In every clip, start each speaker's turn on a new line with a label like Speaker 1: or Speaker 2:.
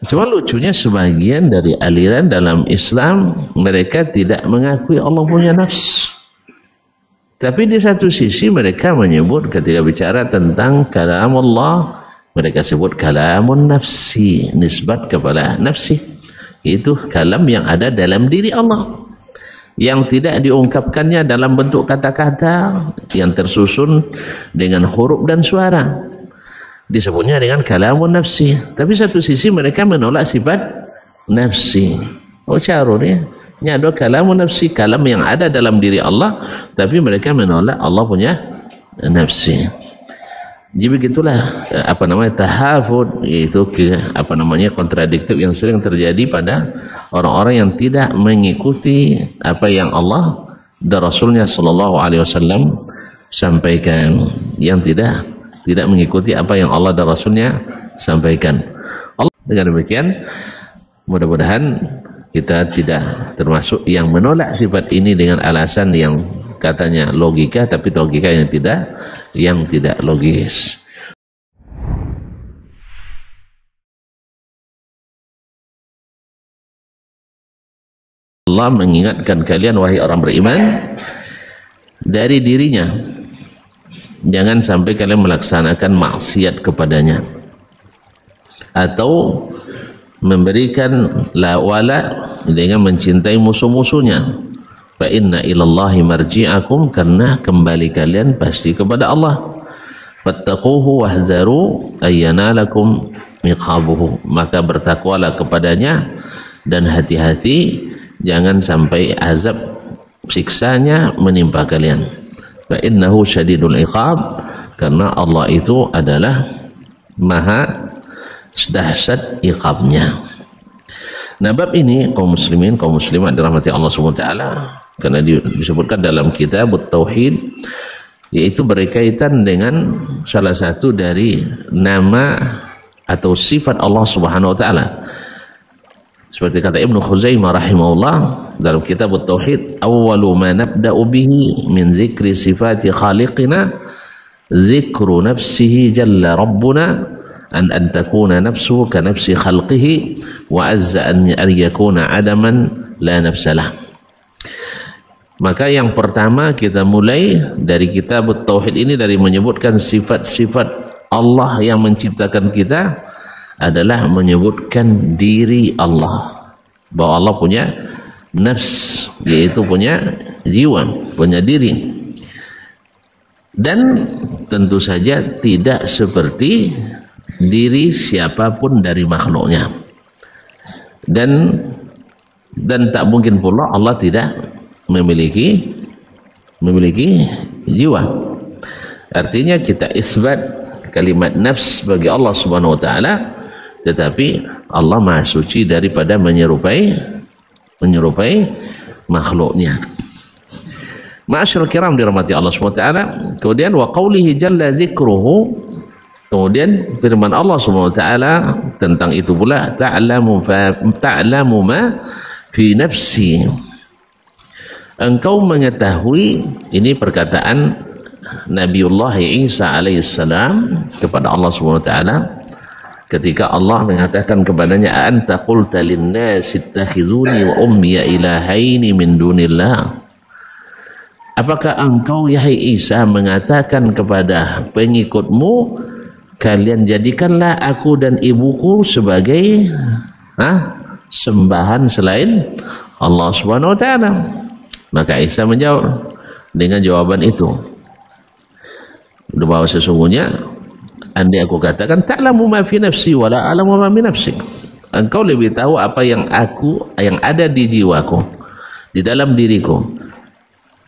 Speaker 1: Cuma lucunya sebagian dari aliran dalam Islam mereka tidak mengakui Allah punya nafs. Tapi di satu sisi mereka menyebut ketika bicara tentang kalam Allah, mereka sebut kalamun nafsi, nisbat kepada nafsi. Itu kalam yang ada dalam diri Allah, yang tidak diungkapkannya dalam bentuk kata-kata yang tersusun dengan huruf dan suara, disebutnya dengan kalamun nafsi. Tapi satu sisi mereka menolak sifat nafsi. Oh carun ya, ini ada kalamun nafsi, kalam yang ada dalam diri Allah, tapi mereka menolak Allah punya nafsi. Jadi begitulah tahafud, yaitu kontradiktif yang sering terjadi pada orang-orang yang tidak mengikuti apa yang Allah dan Rasulnya Shallallahu Alaihi Wasallam sampaikan, yang tidak mengikuti apa yang Allah dan Rasulnya sampaikan. Dengan demikian, mudah-mudahan kita tidak termasuk yang menolak sifat ini dengan alasan yang katanya logika, tapi logika yang tidak logis. Allah mengingatkan kalian wahai orang beriman dari dirinya, jangan sampai kalian melaksanakan maksiat kepadanya atau memberikan wala dengan mencintai musuh-musuhnya. Fa inna ilallahi marji'akum, karena kembali kalian pasti kepada Allah. Fattaquhu wahzaru ayyanalakum miqabuhu, maka bertakwalah kepadanya dan hati-hati jangan sampai azab siksanya menimpa kalian. Fa innahu syadidul iqab, karena Allah itu adalah maha dahsyat iqabnya. Nah, bab ini kaum muslimin, kaum muslimat dirahmati Allah Subhanahu wa taala, karena disebutkan dalam kitab Tauhid, yaitu berkaitan dengan salah satu dari nama atau sifat Allah Subhanahu wa taala. Seperti kata Ibnu Khuzaimah rahimahullah dalam kitab Tauhid, awwalu ma nabda'u bihi min zikri sifati khaliqina zikru nafsihi jalla rabbuna an takuna nafsuhu ka nafsi khalqihi wa azza an yakuna adaman la nafsalah. Maka yang pertama kita mulai dari kitab Tauhid ini, dari menyebutkan sifat-sifat Allah yang menciptakan kita, adalah menyebutkan diri Allah, bahwa Allah punya nafs, yaitu punya jiwa, punya diri. Dan tentu saja tidak seperti diri siapapun dari makhluknya, dan tak mungkin pula Allah tidak memiliki jiwa. Artinya kita isbat kalimat nafs bagi Allah Subhanahu wa taala, tetapi Allah Maha Suci daripada menyerupai makhluknya. Ma'asyiral kiram dirahmati Allah Subhanahu wa taala. Kemudian wa qaulihi jalla dzikruhu, kemudian firman Allah Subhanahu wa taala tentang itu pula, ta'lamu ma fi nafsi, engkau mengetahui. Ini perkataan Nabiullah Isa alaihissalam kepada Allah Subhanahu wa taala ketika Allah mengatakan kepadanya, anta qulta lin-nasi ittakhizuni wa ummi ilahaini min dunillah, apakah engkau yahai Isa mengatakan kepada pengikutmu, kalian jadikanlah aku dan ibuku sebagai sembahan selain Allah Subhanahu wa taala? Maka Isa menjawab dengan jawaban itu, bahwa sesungguhnya andai aku katakan ta'lamu ma fi nafsi wa la a'lamu ma fi nafsik, engkau lebih tahu apa yang ada di jiwaku, di dalam diriku,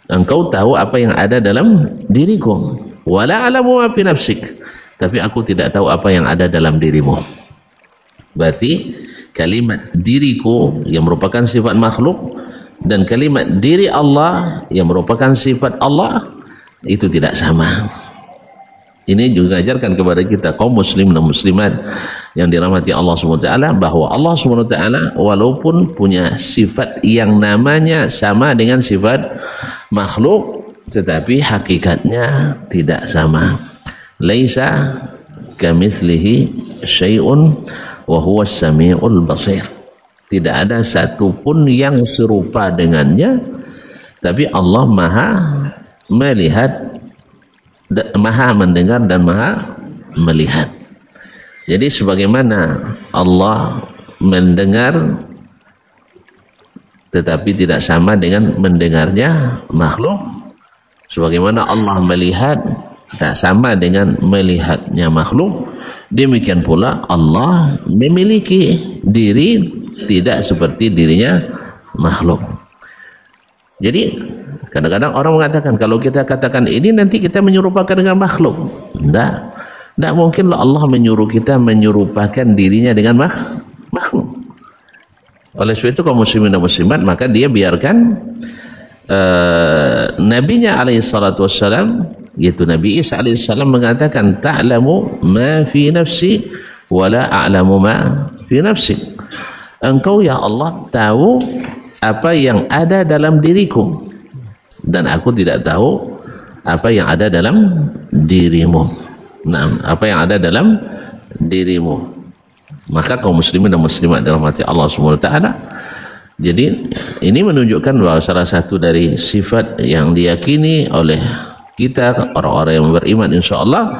Speaker 1: engkau tahu apa yang ada dalam diriku, wa la a'lamu ma fi nafsik, tapi aku tidak tahu apa yang ada dalam dirimu. Berarti kalimat diriku yang merupakan sifat makhluk dan kalimat diri Allah yang merupakan sifat Allah itu tidak sama. Ini juga ajarkan kepada kita kaum muslim dan muslimat yang dirahmati Allah Subhanahu wa taala, bahwa Allah Subhanahu wa taala walaupun punya sifat yang namanya sama dengan sifat makhluk, tetapi hakikatnya tidak sama. Laisa kamitslihi syai'un wa huwas samiul basir. Tidak ada satupun yang serupa dengannya, tapi Allah maha melihat, maha mendengar dan maha melihat. Jadi sebagaimana Allah mendengar tetapi tidak sama dengan mendengarnya makhluk, sebagaimana Allah melihat tidak sama dengan melihatnya makhluk, demikian pula Allah memiliki diri tidak seperti dirinya makhluk. Jadi kadang-kadang orang mengatakan kalau kita katakan ini nanti kita menyerupakan dengan makhluk. Tidak mungkin Allah menyuruh kita menyerupakan dirinya dengan makhluk. Oleh sebab itu kaum muslimin dan muslimat, maka dia biarkan nabinya alaihi salatu wassalam, yaitu Nabi Isa alaihi salam, mengatakan ta'lamu ma fi nafsi wa la a'lamu ma fi nafsi. Engkau ya Allah tahu apa yang ada dalam diriku dan aku tidak tahu apa yang ada dalam dirimu. Nah, apa yang ada dalam dirimu. Maka kaum muslimin dan muslimat dirahmati Allah Subhanahu wa taala, jadi ini menunjukkan bahwa salah satu dari sifat yang diyakini oleh kita orang-orang yang beriman insyaallah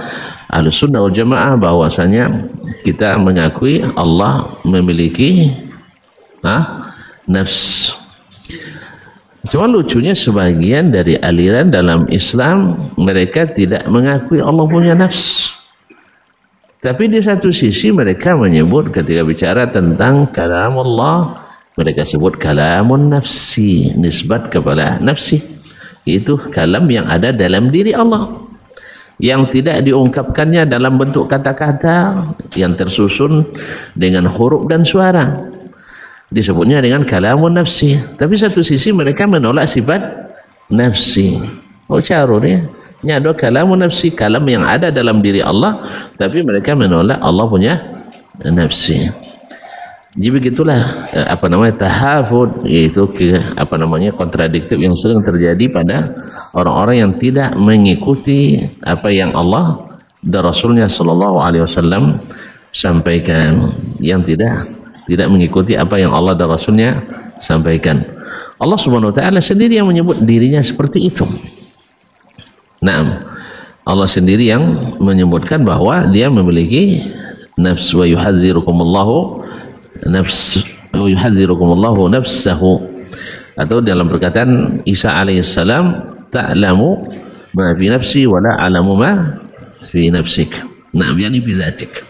Speaker 1: Ahlus Sunnah wal Jamaah, bahwasanya kita mengakui Allah memiliki nafs. Cuma lucunya sebagian dari aliran dalam Islam mereka tidak mengakui Allah punya nafs. Tapi di satu sisi mereka menyebut ketika bicara tentang kalam Allah, mereka sebut kalamun nafsi, nisbat kepada nafsi, itu kalam yang ada dalam diri Allah, yang tidak diungkapkannya dalam bentuk kata-kata yang tersusun dengan huruf dan suara, disebutnya dengan kalamun nafsi. Tapi satu sisi mereka menolak sifat nafsi. Oh carun ya, nyado kalamun nafsi, kalam yang ada dalam diri Allah, tapi mereka menolak Allah punya nafsi. Jadi begitulah tahafud, yaitu kontradiktif yang sering terjadi pada orang-orang yang tidak mengikuti apa yang Allah dan Rasulnya Shallallahu Alaihi Wasallam sampaikan, yang tidak mengikuti apa yang Allah dan Rasulnya sampaikan. Allah Subhanahu Wa Taala sendiri yang menyebut dirinya seperti itu. Nah, Allah sendiri yang menyebutkan bahwa dia memiliki nafs, wa yuhadzirukumullahu nafsahu, atau dalam perkataan Isa alaihissalam, ta'lamu ma fi nafsi wa la a'lamu ma fi nafsik. Nah, yani fi dzatik.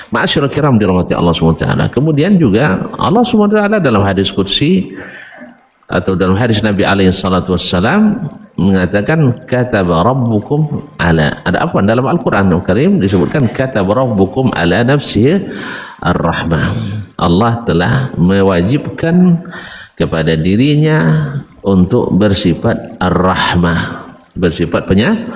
Speaker 1: Ma'asyiral kiram dirahmati Allah Subhanahu wa taala. Kemudian juga Allah Subhanahu wa taala dalam hadis qudsi atau dalam hadis Nabi alaihi salatu wassalam mengatakan kataba rabbukum ala, ada apa dalam Al-Qur'an Al-Karim disebutkan kataba rabbukum ala nafsihi ar-rahmah. Allah telah mewajibkan kepada dirinya untuk bersifat ar-rahmah, bersifat penyayang.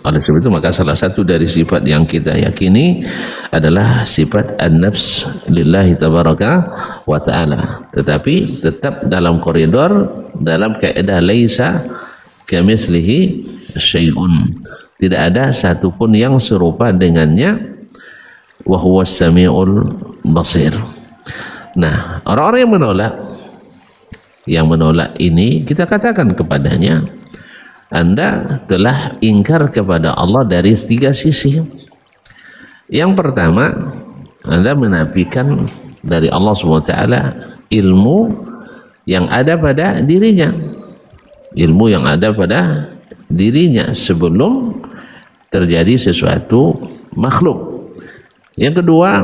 Speaker 1: Oleh sebab itu maka salah satu dari sifat yang kita yakini adalah sifat an-nafs lillahi tabaraka wa ta'ala, tetapi tetap dalam koridor, dalam kaidah laisa kamitslihi syai'un, tidak ada satupun yang serupa dengannya, wa huwas samiul basir. Nah, orang-orang yang menolak ini, kita katakan kepadanya, Anda telah ingkar kepada Allah dari tiga sisi. Yang pertama, Anda menafikan dari Allah SWT ilmu yang ada pada dirinya, ilmu yang ada pada dirinya sebelum terjadi sesuatu makhluk. Yang kedua,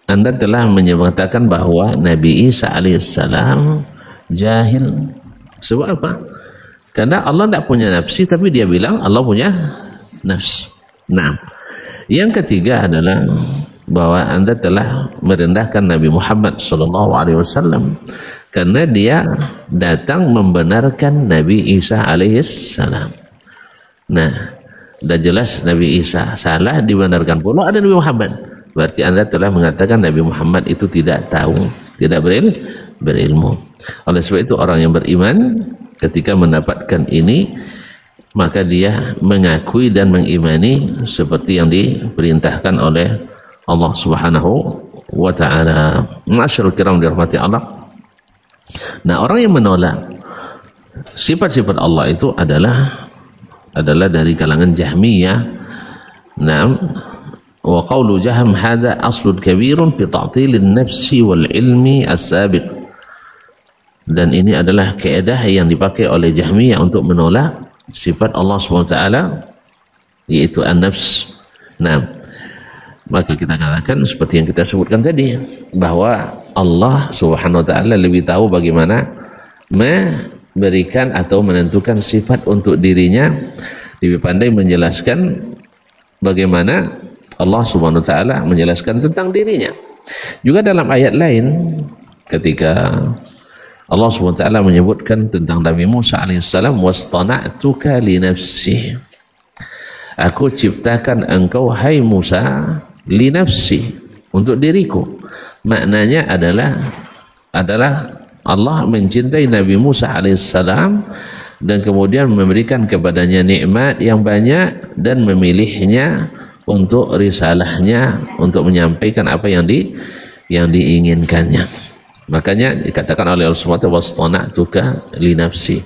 Speaker 1: Anda telah menyatakan bahwa Nabi Isa alaihissalam jahil. Sebab apa? Karena Allah tidak punya nafsi, tapi dia bilang Allah punya nafs. Nah, yang ketiga adalah bahwa Anda telah merendahkan Nabi Muhammad SAW karena dia datang membenarkan Nabi Isa alaihissalam. Nah, sudah jelas Nabi Isa salah, dibenarkan pula ada Nabi Muhammad. Berarti Anda telah mengatakan Nabi Muhammad itu tidak tahu, tidak berilmu. Oleh sebab itu orang yang beriman ketika mendapatkan ini, maka dia mengakui dan mengimani seperti yang diperintahkan oleh Allah Subhanahu wa ta'ala. Ma'asyiral kiram dirahmati Allah. Nah, orang yang menolak sifat-sifat Allah itu adalah dari kalangan Jahmiyah. Naam, wa qawlu Jahm hadza aslun kabirun fi ta'tilin nafsi wal ilmi as-sabiq. Dan ini adalah kaidah yang dipakai oleh Jahmiyah untuk menolak sifat Allah SWT, yaitu an-nafs. Nah, maka kita katakan seperti yang kita sebutkan tadi, bahwa Allah Subhanahu wa ta'ala lebih tahu bagaimana memberikan atau menentukan sifat untuk dirinya, lebih pandai menjelaskan bagaimana Allah Subhanahu wa ta'ala menjelaskan tentang dirinya. Juga dalam ayat lain ketika Allah SWT menyebutkan tentang Nabi Musa alaihissalam, wastana'tuka li nafsi, aku ciptakan engkau hai Musa li nafsi, untuk diriku. Maknanya adalah Allah mencintai Nabi Musa alaihissalam dan kemudian memberikan kepadanya nikmat yang banyak dan memilihnya untuk risalahnya, untuk menyampaikan apa yang diinginkannya. Makanya dikatakan oleh Allah SWT, wastana'tuka li nafsi,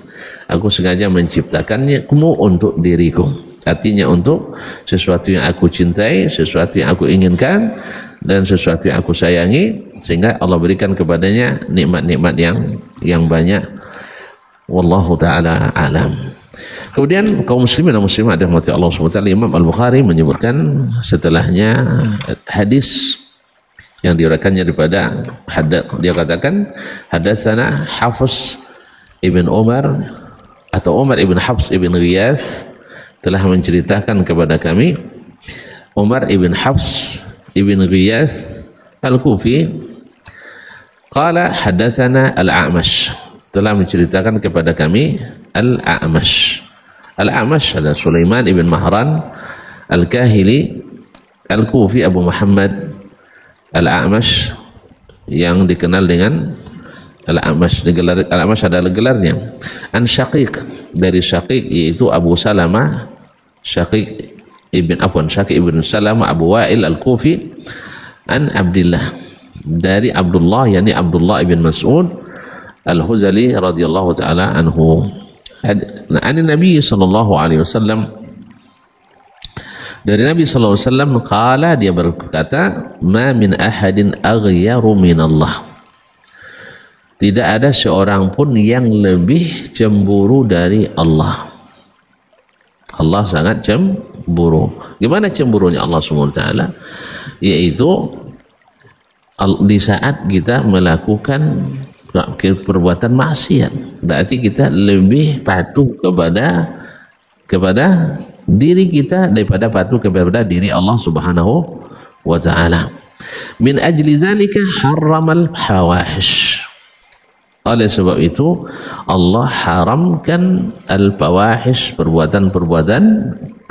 Speaker 1: aku sengaja menciptakannya kamu untuk diriku. Artinya untuk sesuatu yang aku cintai, sesuatu yang aku inginkan, dan sesuatu yang aku sayangi, sehingga Allah berikan kepadanya nikmat-nikmat yang banyak. Wallahu ta'ala alam. Kemudian kaum muslimin dan muslimat dirahmati Allah SWT, Imam Al-Bukhari menyebutkan setelahnya hadis yang diriwayatkannya daripada dia katakan, hadatsana Hafs ibn Umar atau Umar ibn Hafs ibn Ghiyath telah menceritakan kepada kami, Umar ibn Hafs ibn Ghiyath Al-Kufi, qala hadatsana Al-A'mash, telah menceritakan kepada kami Al-A'mash. Al-A'mash adalah Sulaiman ibn Mahran Al-Kahili Al-Kufi Abu Muhammad Al-A'mash, yang dikenal dengan Al-A'mash. Al-A'mash adalah gelarnya. An Syaqiq, dari Syaqiq yaitu Abu Salamah, Syaqiq ibn Salamah Abu Wa'il Al-Kufi. An Abdullah, dari Abdullah, yani Abdullah ibn Mas'ud Al-Huzali radhiyallahu ta'ala anhu. An Nabi sallallahu alaihi wasallam, dari Nabi sallallahu alaihi wasallam, qala, dia berkata, ma min ahadin aghyaru minallah, tidak ada seorang pun yang lebih cemburu dari Allah. Allah sangat cemburu. Gimana cemburunya Allah SWT? Yaitu di saat kita melakukan perbuatan maksiat, berarti kita lebih patuh kepada diri kita daripada patuh kepada diri Allah Subhanahu wa ta'ala. Min ajli zalika harramal fawahish, oleh sebab itu Allah haramkan al-fawahish, perbuatan-perbuatan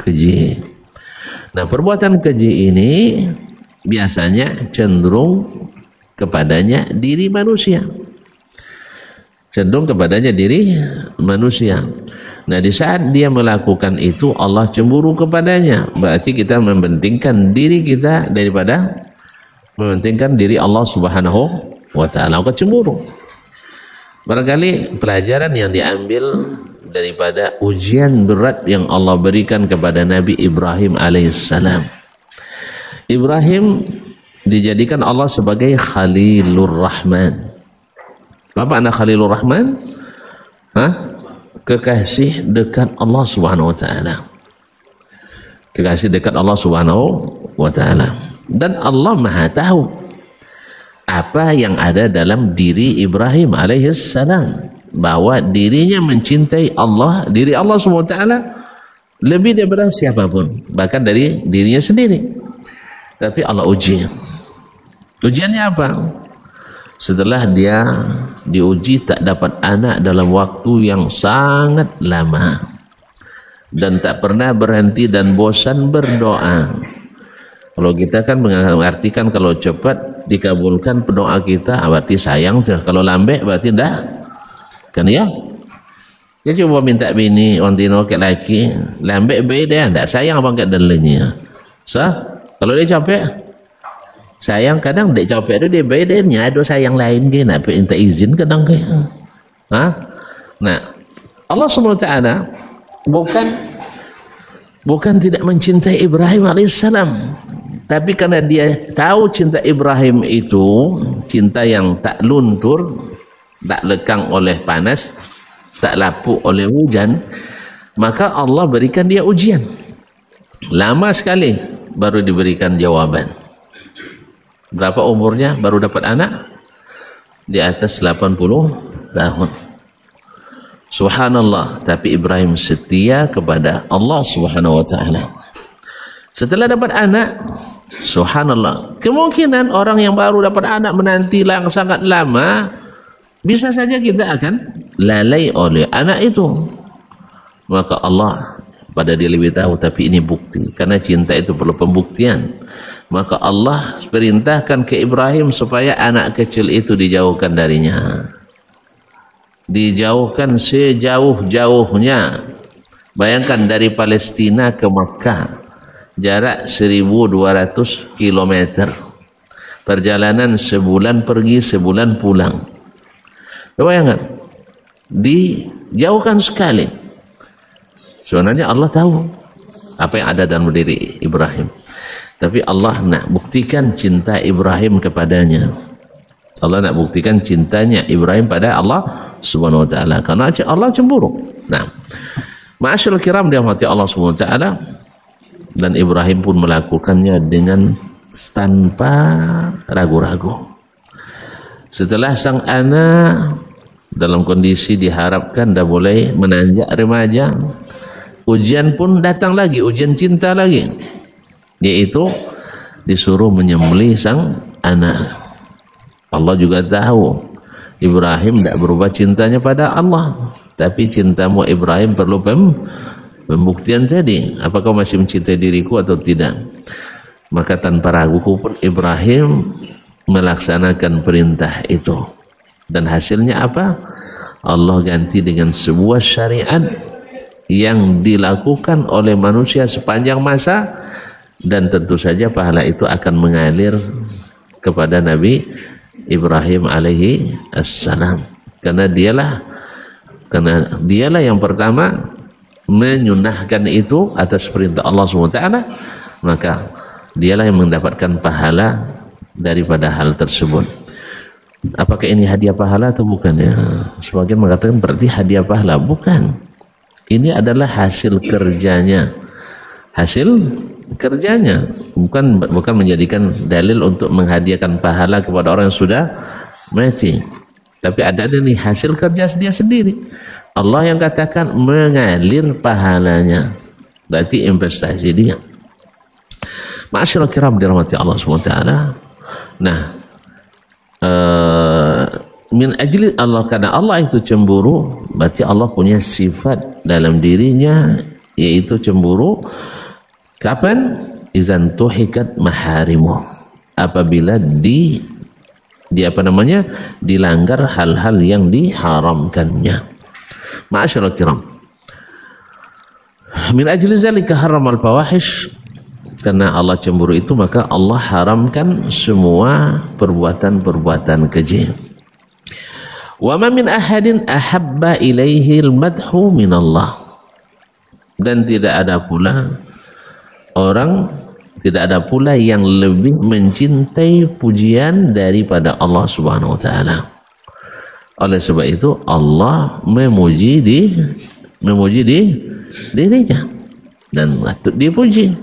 Speaker 1: keji. Nah, perbuatan keji ini biasanya cenderung kepadanya diri manusia, cenderung kepadanya diri manusia. Nah, di saat dia melakukan itu Allah cemburu kepadanya, berarti kita mementingkan diri kita daripada mementingkan diri Allah Subhanahu wa ta'ala. Allah cemburu. Barangkali pelajaran yang diambil daripada ujian berat yang Allah berikan kepada Nabi Ibrahim alaihissalam. Ibrahim dijadikan Allah sebagai Khalilur Rahman. Apa makna Khalilur Rahman? Kekasih dekat Allah Subhanahu wa ta'ala. Kekasih dekat Allah Subhanahu wa ta'ala. Dan Allah Maha tahu apa yang ada dalam diri Ibrahim alaihissalam, bahwa dirinya mencintai Allah, diri Allah Subhanahu wa ta'ala lebih daripada siapapun, bahkan dari dirinya sendiri. Tapi Allah uji. Ujiannya apa? Setelah dia diuji tak dapat anak dalam waktu yang sangat lama dan tak pernah berhenti dan bosan berdoa. Kalau kita kan mengartikan kalau cepat dikabulkan doa kita berarti sayang, kalau lambat berarti enggak, kan ya? Dia cuba minta bini orang tino kat laki, lambat baik dia tak sayang abang kat dalenya. Kalau dia capek sayang, kadang dia capek tu dia baik dia ada sayang lain ke nak minta izin kadang ke. Nah, Allah SWT bukan tidak mencintai Ibrahim alaihissalam, tapi karena dia tahu cinta Ibrahim itu cinta yang tak luntur, tak lekang oleh panas, tak lapuk oleh hujan, maka Allah berikan dia ujian. Lama sekali baru diberikan jawaban. Berapa umurnya baru dapat anak? Di atas 80 tahun. Subhanallah, tapi Ibrahim setia kepada Allah Subhanahu wa taala. Setelah dapat anak, subhanallah, kemungkinan orang yang baru dapat anak menanti sangat lama, bisa saja kita akan lalai oleh anak itu. Maka Allah pada dia lebih tahu, tapi ini bukti, karena cinta itu perlu pembuktian. Maka Allah perintahkan ke Ibrahim supaya anak kecil itu dijauhkan darinya, dijauhkan sejauh-jauhnya. Bayangkan dari Palestina ke Makkah jarak 1200 km, perjalanan sebulan pergi sebulan pulang. Bayangkan, dijauhkan sekali. Sebenarnya Allah tahu apa yang ada dalam diri Ibrahim, tapi Allah nak buktikan cinta Ibrahim kepadanya. Allah nak buktikan cintanya Ibrahim pada Allah Subhanahu wa taala, karena Allah cemburu. Nah, ma'asyiral kiram dirahmati Allah Subhanahu wa taala, dan Ibrahim pun melakukannya dengan tanpa ragu-ragu. Setelah sang anak dalam kondisi diharapkan dah boleh menanjak remaja, ujian pun datang lagi, ujian cinta lagi, yaitu disuruh menyembelih sang anak. Allah juga tahu Ibrahim tidak berubah cintanya pada Allah, tapi cintamu Ibrahim perlu pembuktian tadi, apakah masih mencintai diriku atau tidak. Maka tanpa ragu pun Ibrahim melaksanakan perintah itu, dan hasilnya apa? Allah ganti dengan sebuah syariat yang dilakukan oleh manusia sepanjang masa, dan tentu saja pahala itu akan mengalir kepada Nabi Ibrahim alaihi assalam, karena dialah yang pertama menyunahkan itu atas perintah Allah SWT, maka dialah yang mendapatkan pahala daripada hal tersebut. Apakah ini hadiah pahala atau bukan? Ya, sebagian mengatakan berarti hadiah pahala. Bukan, ini adalah hasil kerjanya, bukan menjadikan dalil untuk menghadiahkan pahala kepada orang yang sudah mati, tapi ada nih hasil kerja dia sendiri. Allah yang katakan mengalir pahalanya, berarti investasi dia. Ma'asyiral kiram dirahmati Allah SWT. Nah, min ajli Allah, karena Allah itu cemburu, berarti Allah punya sifat dalam dirinya, yaitu cemburu. Kapan? Izan tuhikat maharimu, apabila dilanggar hal-hal yang diharamkannya. Ma'asyiral kiram, min ajli zalika haramal fawahish, karena Allah cemburu itu maka Allah haramkan semua perbuatan-perbuatan keji. Wa ma min ahadin ahabba ilaihi al-madhu min Allah, dan tidak ada pula yang lebih mencintai pujian daripada Allah Subhanahu wa taala. Oleh sebab itu Allah memuji dirinya, dan patut dipuji,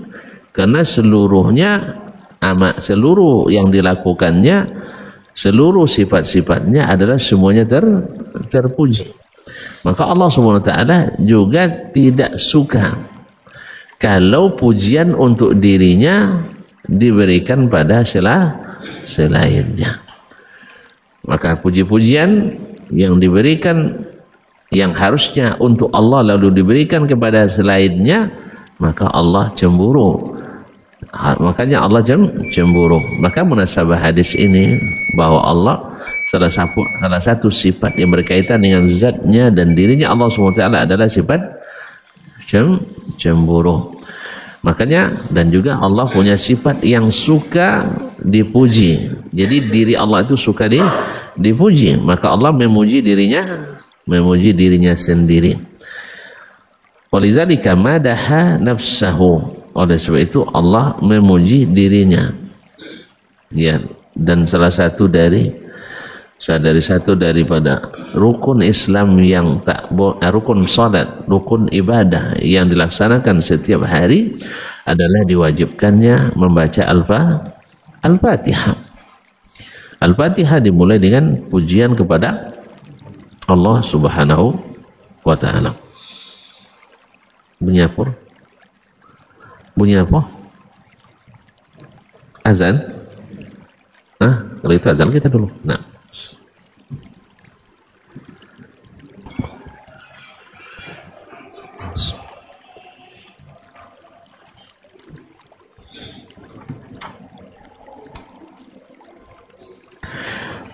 Speaker 1: karena seluruh yang dilakukannya, seluruh sifat-sifatnya adalah semuanya terpuji. Maka Allah Subhanahu wa taala juga tidak suka kalau pujian untuk dirinya diberikan pada selainnya. Maka puji-pujian yang diberikan, yang harusnya untuk Allah lalu diberikan kepada selainnya, maka Allah cemburu. Makanya Allah cemburu. Maka munasabah hadis ini bahwa Allah salah satu sifat yang berkaitan dengan zatnya dan dirinya Allah SWT adalah sifat cemburu. Makanya dan juga Allah punya sifat yang suka dipuji. Jadi diri Allah itu suka dipuji. Maka Allah memuji dirinya sendiri. Walizalika madaha nafsahu. Oleh sebab itu Allah memuji dirinya. Ya, dan salah satu daripada rukun Islam yang rukun salat, rukun ibadah yang dilaksanakan setiap hari adalah diwajibkannya membaca Al-Fatihah. Al-Fatihah dimulai dengan pujian kepada Allah Subhanahu wa taala. Bunyi apa? Azan? Kalau itu azan kita dulu. Nah.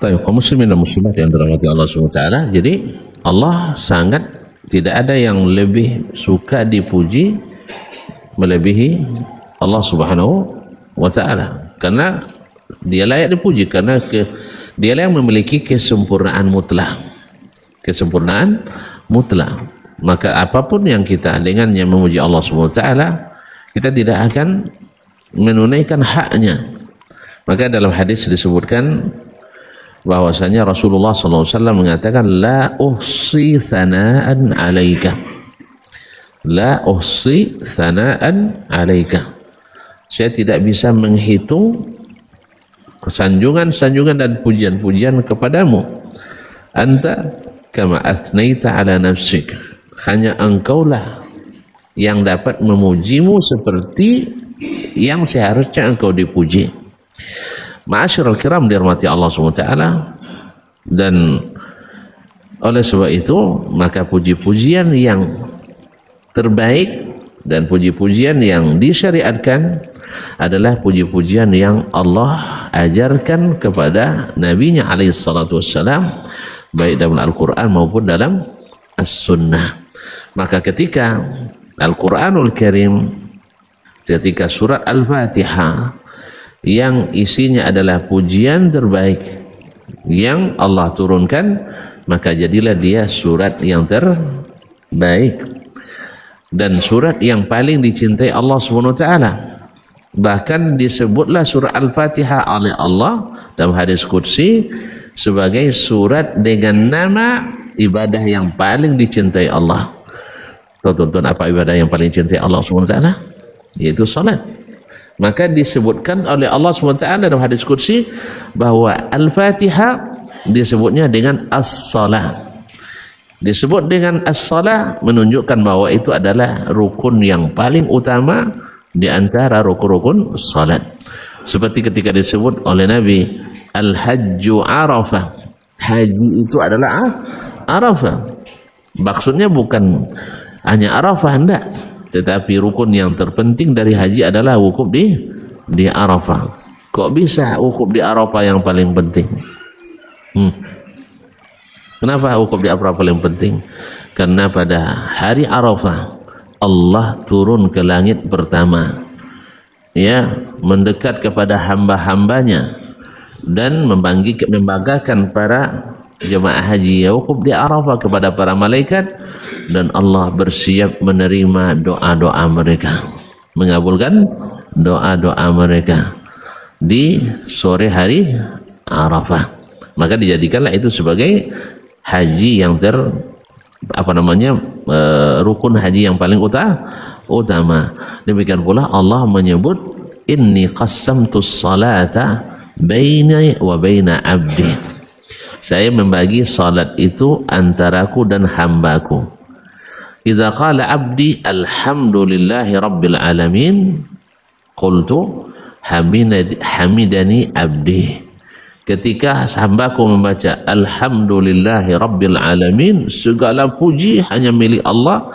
Speaker 1: Kaum muslimin dan muslimat yang dirahmati Allah SWT, jadi Allah sangat tidak ada yang lebih suka dipuji melebihi Allah Subhanahu wa taala, karena dia layak dipuji, karena dia yang memiliki kesempurnaan mutlak. Maka apapun yang kita dengannya memuji Allah Subhanahu wa taala, kita tidak akan menunaikan haknya. Maka dalam hadis disebutkan bahwasanya Rasulullah SAW mengatakan, la uhsi thana'an alaika, saya tidak bisa menghitung sanjungan dan pujian-pujian kepadamu. Anta kama athnaita ala nafsik, hanya engkaulah yang dapat memujimu seperti yang seharusnya engkau dipuji. Ma'asyiral kiram dirahmati Allah SWT, dan oleh sebab itu maka puji-pujian yang terbaik dan puji-pujian yang disyariatkan adalah puji-pujian yang Allah ajarkan kepada Nabi-Nya alaihi salatu wassalam, baik dalam Al-Quran maupun dalam As-Sunnah. Maka ketika Al-Quranul Karim, ketika surat Al-Fatihah yang isinya adalah pujian terbaik yang Allah turunkan, maka jadilah dia surat yang terbaik dan surat yang paling dicintai Allah Subhanahu wa taala. Bahkan disebutlah surah Al-Fatihah oleh Allah dalam hadis qudsi sebagai surat dengan nama ibadah yang paling dicintai Allah. Tonton apa ibadah yang paling dicintai Allah Subhanahu wa taala? Yaitu salat. Maka disebutkan oleh Allah SWT dalam hadis qudsi bahwa Al-Fatihah disebutnya dengan as-salah. Disebut dengan as-salah menunjukkan bahwa itu adalah rukun yang paling utama di antara rukun-rukun salat. Seperti ketika disebut oleh Nabi, Al-Hajju Arafah, haji itu adalah Arafah. Maksudnya bukan hanya Arafah, enggak, tetapi rukun yang terpenting dari haji adalah wukuf di Arafah. Kok bisa wukuf di Arafah yang paling penting? Kenapa wukuf di Arafah paling penting? Karena pada hari Arafah Allah turun ke langit pertama, ya, mendekat kepada hamba-hambanya dan membanggakan para jemaah haji ya wukuf di Arafah kepada para malaikat, dan Allah bersiap menerima doa-doa mereka, mengabulkan doa-doa mereka di sore hari Arafah. Maka dijadikanlah itu sebagai haji yang rukun haji yang paling utama. Demikian pula Allah menyebut, inni qassamtus salata baini wa baina abdi, saya membagi salat itu antaraku dan hambaku. Idza qala abdi alhamdulillahi rabbil alamin, qultu hamidani abdi. Ketika hambaku membaca alhamdulillahi rabbil alamin, segala puji hanya milik Allah,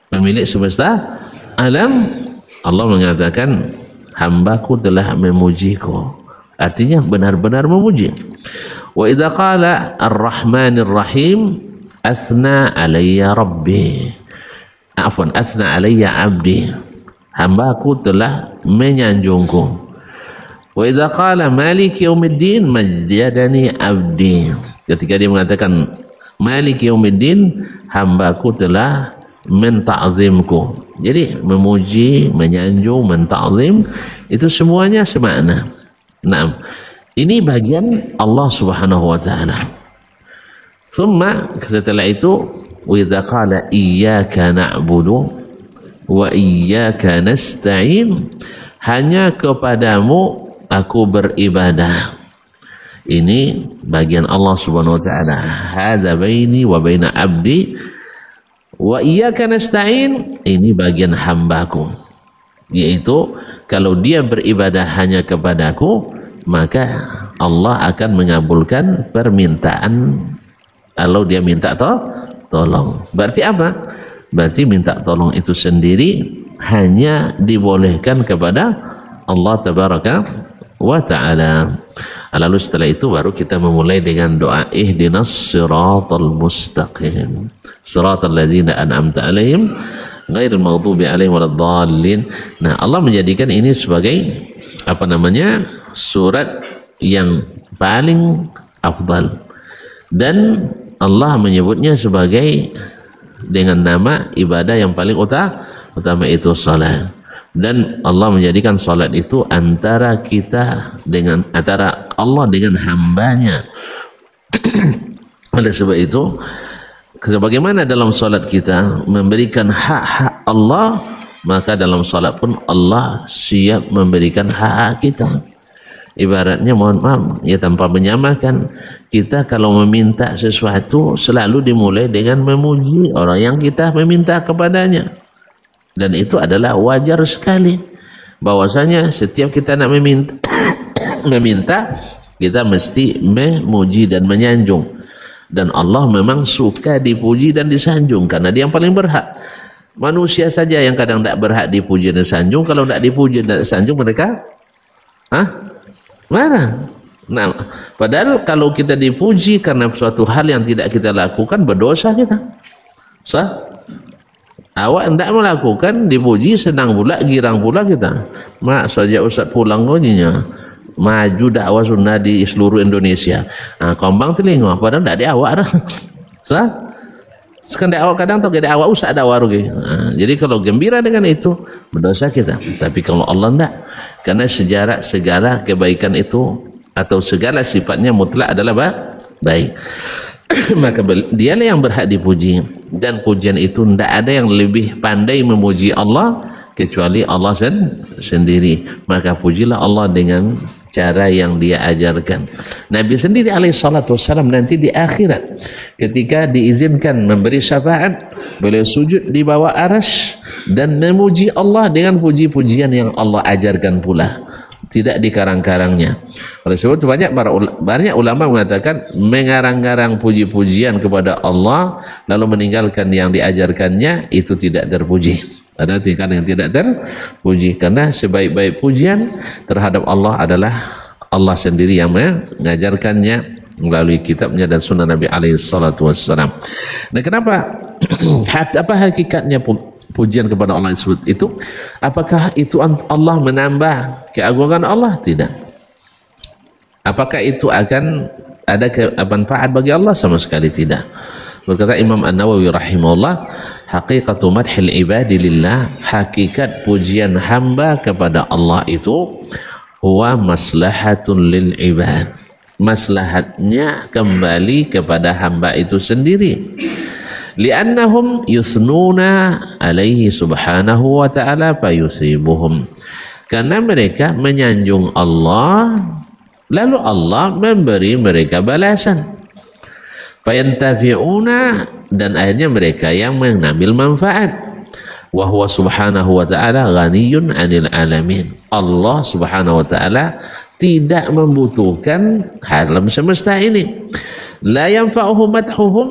Speaker 1: pemilik semesta alam. Allah mengatakan, hambaku telah memujiku. artinya benar-benar memuji. Wa idza qala ar-rahmanir rahim athna alayya rabbi, afwan, athna alayya abdi, hambaku telah menyanjungku. Wa idza qala maliki yaumiddin majjadani abdi, ketika dia mengatakan maliki yaumiddin, hambaku telah menta'zimku. Jadi memuji, menyanjung, menta'zim itu semuanya semakna. Nah, ini bagian Allah Subhanahu wa taala. Setelah itu wa idza qala iyyaka na'budu wa iyyaka nasta'in, hanya kepadamu aku beribadah. Ini bagian Allah Subhanahu wa taala. Hadza baini wa baina abdi wa iyyaka nasta'in, ini bagian hambaku. Yaitu kalau dia beribadah hanya kepadaku, maka Allah akan mengabulkan permintaan kalau dia minta tolong. Berarti apa? Berarti minta tolong itu sendiri hanya dibolehkan kepada Allah Tabaraka wa ta'ala. Lalu setelah itu baru kita memulai dengan doa ihdinas siratal mustaqim siratal ladzina an'amta alaihim ghairil maghdubi alaihim waladdallin. Nah, Allah menjadikan ini sebagai surat yang paling afdal, dan Allah menyebutnya sebagai dengan nama ibadah yang paling utama itu salat. Dan Allah menjadikan salat itu antara Allah dengan hambanya. Oleh sebab itu, sebagaimana dalam salat kita memberikan hak-hak Allah, maka dalam salat pun Allah siap memberikan hak-hak kita. Ibaratnya, mohon maaf ya, tanpa menyamakan, kita kalau meminta sesuatu selalu dimulai dengan memuji orang yang kita meminta kepadanya. Dan itu adalah wajar sekali, bahwasanya setiap kita nak meminta kita mesti memuji dan menyanjung. Dan Allah memang suka dipuji dan disanjung karena dia yang paling berhak. Manusia saja yang kadang tidak berhak dipuji dan disanjung. Kalau tidak dipuji dan disanjung, mereka marah. Nah, padahal kalau kita dipuji karena suatu hal yang tidak kita lakukan, berdosa kita. Awak tidak melakukan, dipuji, senang pula, girang pula kita. Mak saja Ustaz pulang gojinya maju dakwah sunnah di seluruh Indonesia. Kombang telinga, padahal tidak di awak dah. Sekarang awak kadang tak ada awak usah ada warugi. Jadi kalau gembira dengan itu, berdosa kita. Tapi kalau Allah tidak, karena segala kebaikan itu atau segala sifatnya mutlak adalah baik. Maka dialah yang berhak dipuji, dan pujian itu tidak ada yang lebih pandai memuji Allah kecuali Allah sendiri. Maka pujilah Allah dengan cara yang dia ajarkan. Nabi sendiri alaihissalatu wassalam nanti di akhirat ketika diizinkan memberi syafaat, beliau sujud di bawah arasy dan memuji Allah dengan puji-pujian yang Allah ajarkan pula, tidak dikarang-karangnya. Oleh sebab itu banyak ulama mengatakan mengarang-garang puji-pujian kepada Allah lalu meninggalkan yang diajarkannya itu tidak terpuji. Ada tingkatan yang tidak terpuji, karena sebaik-baik pujian terhadap Allah adalah Allah sendiri yang mengajarkannya melalui kitabnya dan sunnah Nabi alaihi salatu wassalam. Nah, kenapa apa hakikatnya pujian kepada Allah itu? Apakah itu Allah menambah keagungan Allah? Tidak. Apakah itu akan ada manfaat bagi Allah? Sama sekali tidak. Berkata Imam An-Nawawi rahimahullah, haqiqatu madhil ibadi lillah, hakikat pujian hamba kepada Allah itu huwa maslahatun lil ibad, maslahatnya kembali kepada hamba itu sendiri. Li'annahum yusnuna alaihi subhanahu wa ta'ala fayusibuhum, karena mereka menyanjung Allah lalu Allah memberi mereka balasan. Fayantafi'una, dan akhirnya mereka yang mengambil manfaat. Wa huwa subhanahu wa ta'ala ghaniyun 'anil alamin. Allah subhanahu wa ta'ala tidak membutuhkan alam semesta ini. La yanfa'uhum madhuhum,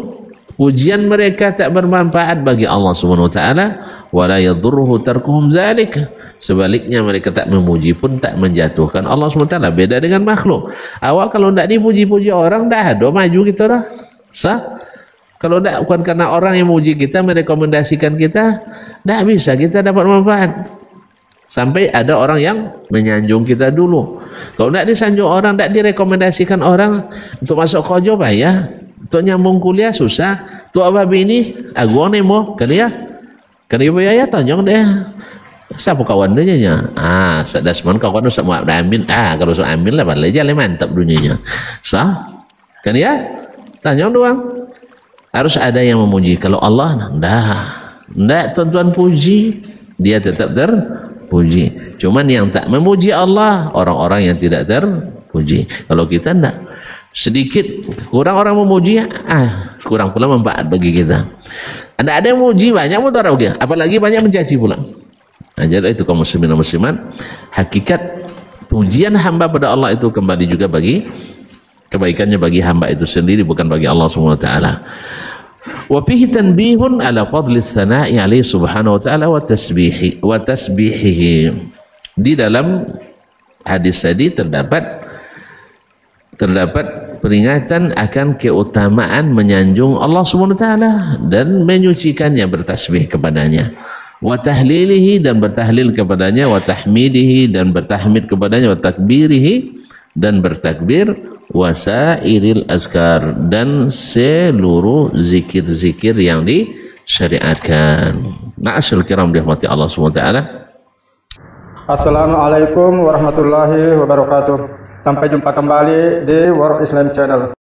Speaker 1: pujian mereka tak bermanfaat bagi Allah subhanahu wa ta'ala. Wa la yadurruhu tarkuhum dzalik, Sebaliknya mereka tak memuji pun tak menjatuhkan Allah SWT. Beda dengan makhluk. Awak kalau tak dipuji-puji orang, dah ada maju kita dah. Sah? Kalau tak, bukan karena orang yang memuji kita, merekomendasikan kita, tak bisa kita dapat manfaat. Sampai ada orang yang menyanjung kita dulu. Kalau tak disanjung orang, tak direkomendasikan orang, untuk masuk kerja payah, untuk nyambung kuliah susah, untuk apa ini, aku ni mau, kan ya? Kan ibu ya tanyong deh. Siapa kawan dia nya? Sadasman kawan tu semua dah ambil. Kalau so ambil lah balik je mantap dunianya. Sah? Kan ya? Tanyong doang. Harus ada yang memuji. Kalau Allah, ndak tuan-tuan puji, dia tetap terpuji. Cuman yang tak memuji Allah, orang-orang yang tidak terpuji. Kalau kita ndak, sedikit kurang orang memuji, kurang pula manfaat bagi kita. Ada yang memuji banyak mudarat dia, apalagi banyak mencaci pula. Jadi itu kaum muslimin dan muslimat, hakikat pujian hamba pada Allah itu kembali juga bagi kebaikannya bagi hamba itu sendiri, bukan bagi Allah Subhanahu wa taala. Wa fihi tanbihun ala fadli tsana'i alaihi subhanahu wa ta'ala wa tasbihihi. Di dalam hadis tadi terdapat peringatan akan keutamaan menyanjung Allah Subhanahu wa taala dan menyucikannya, bertasbih kepadanya. Wa tahlilihi, dan bertahlil kepadanya, wa tahmidihi, dan bertahmid kepadanya, wa takbirihi, dan bertakbir, wa sairil azkar, dan seluruh zikir-zikir yang disyariatkan. Ma'asyil kiram dirahmati Allah SWT.
Speaker 2: Assalamualaikum warahmatullahi wabarakatuh. Sampai jumpa kembali di World Islam Channel.